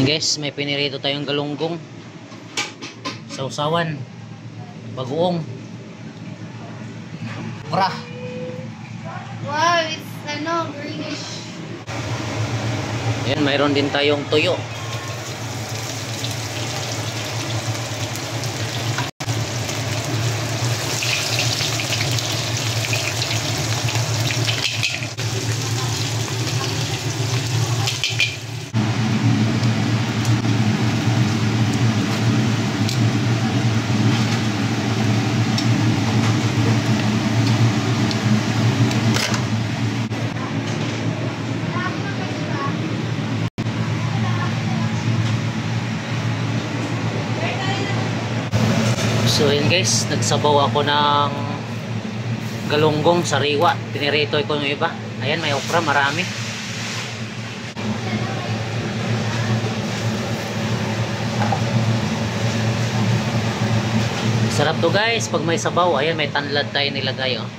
Yan guys, may pinirito tayong galunggong, sausawan, bagoong, okra. Wow, it's greenish. Yan, mayroon din tayong tuyo. So yun guys, nagsabaw ako ng galunggong sariwa. Pinirito ko yung iba. Ayan, may okra, marami. Sarap to guys, pag may sabaw. Ayan, may tanlad tayo nilagay, oh.